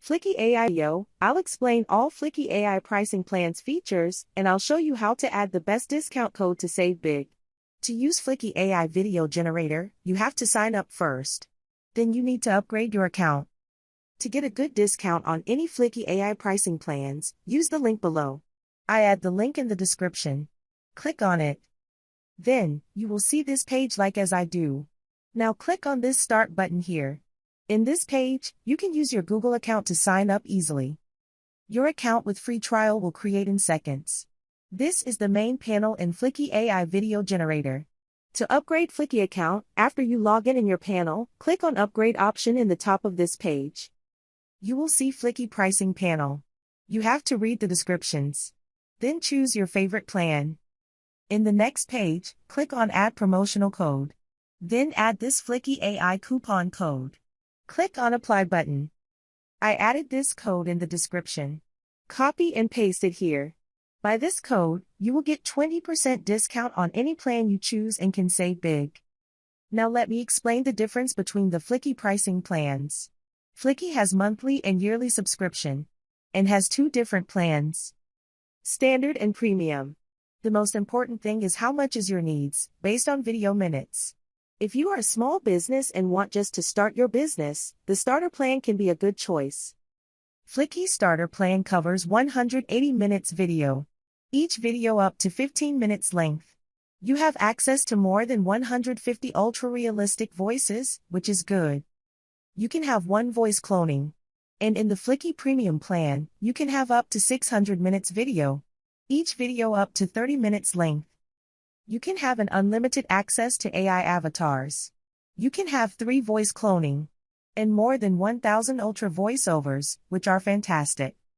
Fliki AI. I'll explain all Fliki AI pricing plans features, and I'll show you how to add the best discount code to save big. To use Fliki AI video generator, you have to sign up first. Then you need to upgrade your account. To get a good discount on any Fliki AI pricing plans, use the link below. I add the link in the description. Click on it. Then, you will see this page like as I do. Now click on this Start button here. In this page, you can use your Google account to sign up easily. Your account with free trial will create in seconds. This is the main panel in Fliki AI video generator. To upgrade Fliki account, after you log in your panel, click on Upgrade option in the top of this page. You will see Fliki pricing panel. You have to read the descriptions. Then choose your favorite plan. In the next page, click on Add promotional code. Then add this Fliki AI coupon code. Click on Apply button. I added this code in the description. Copy and paste it here. By this code, you will get 20% discount on any plan you choose and can save big. Now let me explain the difference between the Fliki pricing plans. Fliki has monthly and yearly subscription, and has two different plans. Standard and Premium. The most important thing is how much is your needs, based on video minutes. If you are a small business and want just to start your business, the starter plan can be a good choice. Fliki starter plan covers 180 minutes video. Each video up to 15 minutes length. You have access to more than 150 ultra-realistic voices, which is good. You can have one voice cloning. And in the Fliki Premium plan, you can have up to 600 minutes video. Each video up to 30 minutes length. You can have an unlimited access to AI avatars. You can have 3 voice cloning. And more than 1,000 ultra voiceovers, which are fantastic.